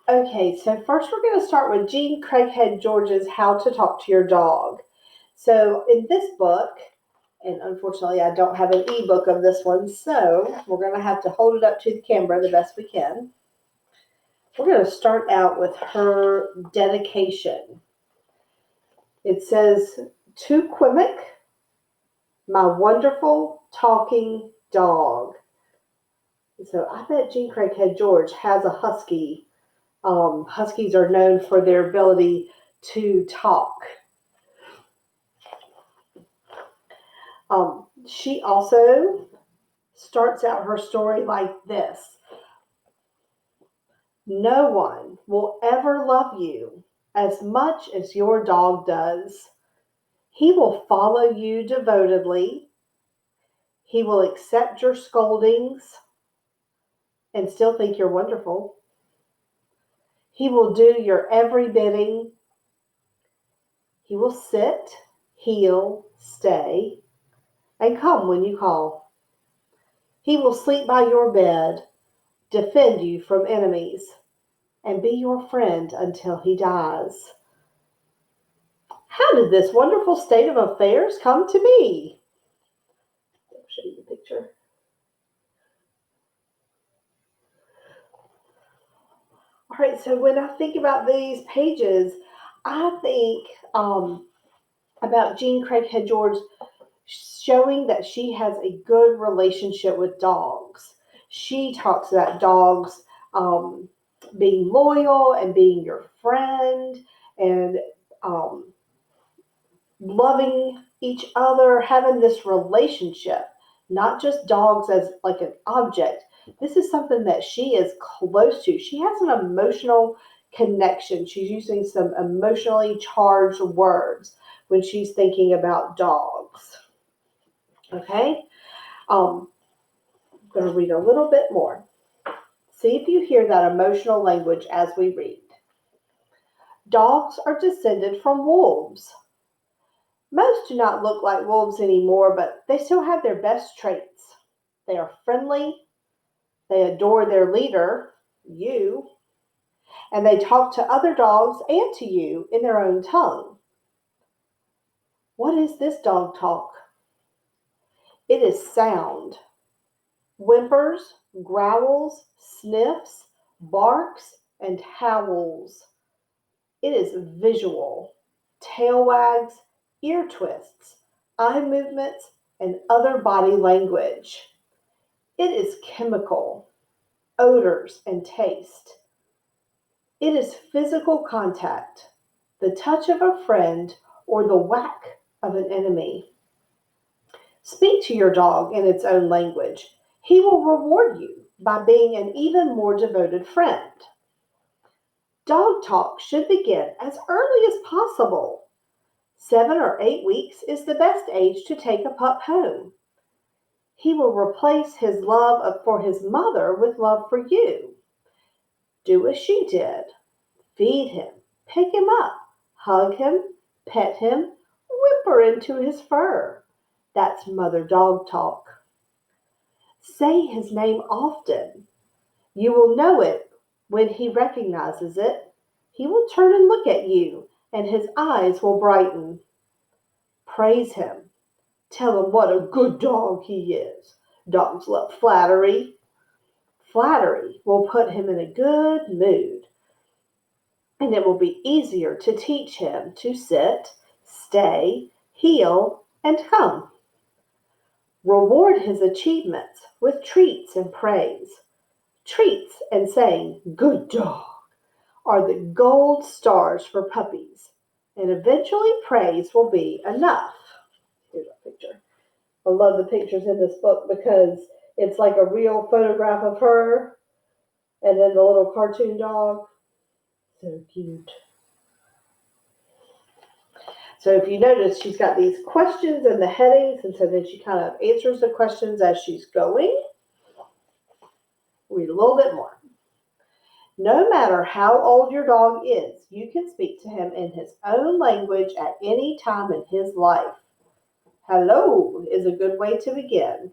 Okay, so first we're going to start with Jean Craighead George's How to Talk to Your Dog. So in this book, and unfortunately I don't have an ebook of this one, so we're going to have to hold it up to the camera the best we can. We're going to start out with her dedication. It says, to Quimic, my wonderful talking dog. So I bet Jean Craighead George has a husky. Huskies are known for their ability to talk. She also starts out her story like this. No one will ever love you as much as your dog does. He will follow you devotedly. He will accept your scoldings and still think you're wonderful. He will do your every bidding. He will sit, heel, stay, and come when you call. He will sleep by your bed, defend you from enemies, and be your friend until he dies. How did this wonderful state of affairs come to be? I'll show you the picture. All right, so when I think about these pages, I think about Jean Craighead George showing that she has a good relationship with dogs. She talks about dogs being loyal and being your friend and loving each other, having this relationship, not just dogs as like an object. This is something that she is close to. She has an emotional connection. She's using some emotionally charged words when she's thinking about dogs. Okay? I'm going to read a little bit more. See if you hear that emotional language as we read. Dogs are descended from wolves. Most do not look like wolves anymore, but they still have their best traits. They are friendly, they adore their leader, you, and they talk to other dogs and to you in their own tongue. What is this dog talk? It is sound. Whimpers, growls, sniffs, barks, and howls. It is visual. Tail wags, ear twists, eye movements, and other body language. It is chemical, odors, and taste. It is physical contact, the touch of a friend or the whack of an enemy. Speak to your dog in its own language. He will reward you by being an even more devoted friend. Dog talk should begin as early as possible. 7 or 8 weeks is the best age to take a pup home. He will replace his love for his mother with love for you. Do as she did. Feed him, pick him up, hug him, pet him, whimper into his fur. That's mother dog talk. Say his name often. You will know it when he recognizes it. He will turn and look at you, and his eyes will brighten. Praise him. Tell him what a good dog he is. Dogs love flattery. Flattery will put him in a good mood, and it will be easier to teach him to sit, stay, heel, and come. Reward his achievements with treats and praise. Treats and saying, good dog, are the gold stars for puppies, and eventually praise will be enough. Here's a picture. I love the pictures in this book because it's like a real photograph of her and then the little cartoon dog. So cute. So if you notice, she's got these questions and the headings, and so then she kind of answers the questions as she's going. Read a little bit more. No matter how old your dog is, you can speak to him in his own language at any time in his life. Hello is a good way to begin.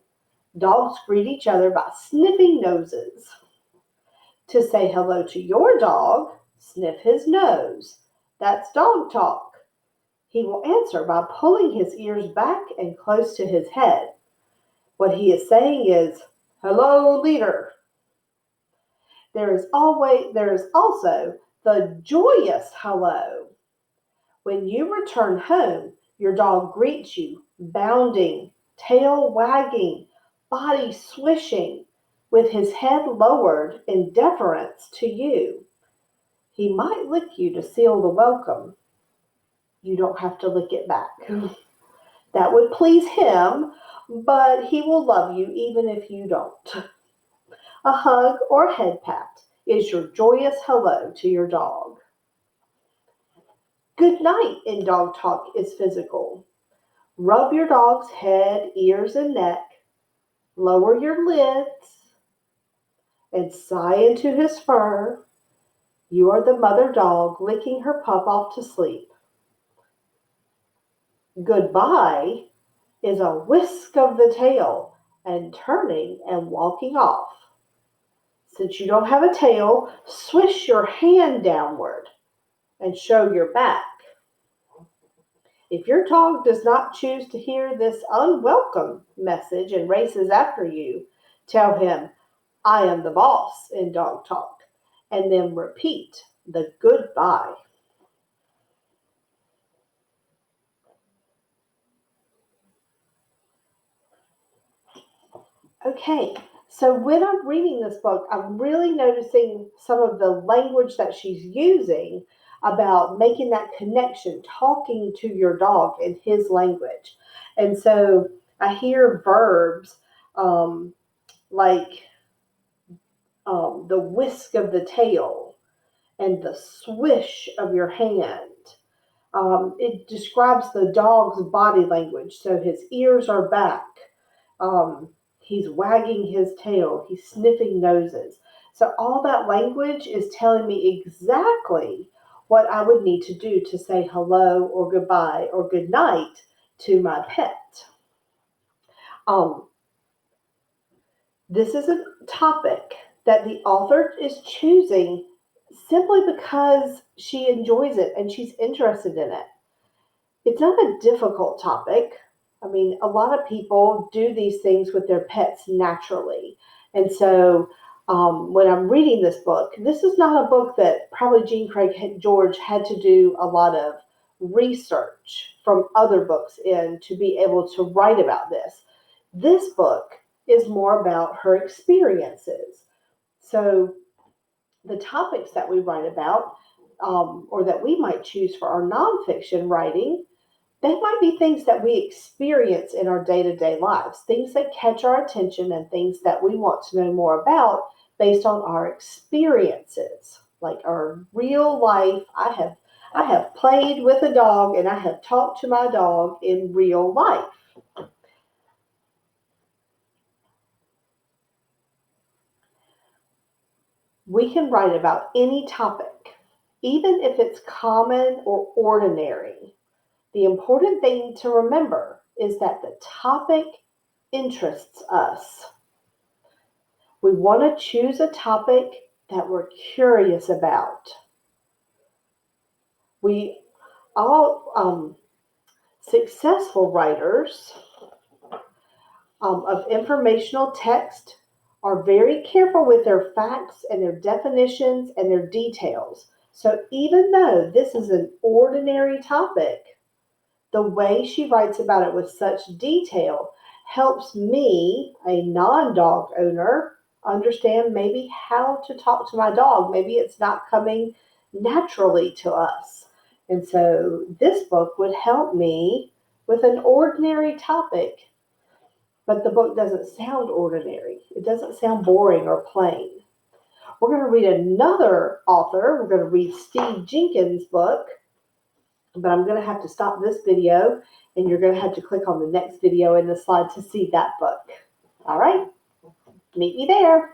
Dogs greet each other by sniffing noses. To say hello to your dog, sniff his nose. That's dog talk. He will answer by pulling his ears back and close to his head. What he is saying is, hello, leader. There is also the joyous hello. When you return home, your dog greets you, bounding, tail wagging, body swishing, with his head lowered in deference to you. He might lick you to seal the welcome. You don't have to lick it back. That would please him, but he will love you even if you don't. A hug or head pat is your joyous hello to your dog. Good night in dog talk is physical. Rub your dog's head, ears, and neck. Lower your lids and sigh into his fur. You are the mother dog licking her pup off to sleep. Goodbye is a whisk of the tail and turning and walking off. Since you don't have a tail, swish your hand downward and show your back. If your dog does not choose to hear this unwelcome message and races after you, tell him, I am the boss in dog talk, and then repeat the goodbye. Okay, so when I'm reading this book, I'm really noticing some of the language that she's using about making that connection, talking to your dog in his language. And so I hear verbs like the whisk of the tail and the swish of your hand. It describes the dog's body language. So his ears are back. Um, he's wagging his tail. He's sniffing noses. So all that language is telling me exactly what I would need to do to say hello or goodbye or good night to my pet. Um, this is a topic that the author is choosing simply because she enjoys it and she's interested in it. It's not a difficult topic. I mean, a lot of people do these things with their pets naturally. And so when I'm reading this book, this is not a book that probably Jean Craig George had to do a lot of research from other books in to be able to write about this. This book is more about her experiences. So the topics that we write about or that we might choose for our nonfiction writing, they might be things that we experience in our day-to-day lives, things that catch our attention and things that we want to know more about based on our experiences, like our real life. I have played with a dog and I have talked to my dog in real life. We can write about any topic, even if it's common or ordinary. The important thing to remember is that the topic interests us. We want to choose a topic that we're curious about. We all successful writers of informational text are very careful with their facts and their definitions and their details. So even though this is an ordinary topic, the way she writes about it with such detail helps me, a non-dog owner, understand maybe how to talk to my dog. Maybe it's not coming naturally to us. And so this book would help me with an ordinary topic, but the book doesn't sound ordinary. It doesn't sound boring or plain. We're going to read another author. We're going to read Steve Jenkins' book, but I'm going to have to stop this video and you're going to have to click on the next video in the slide to see that book. All right, meet me there.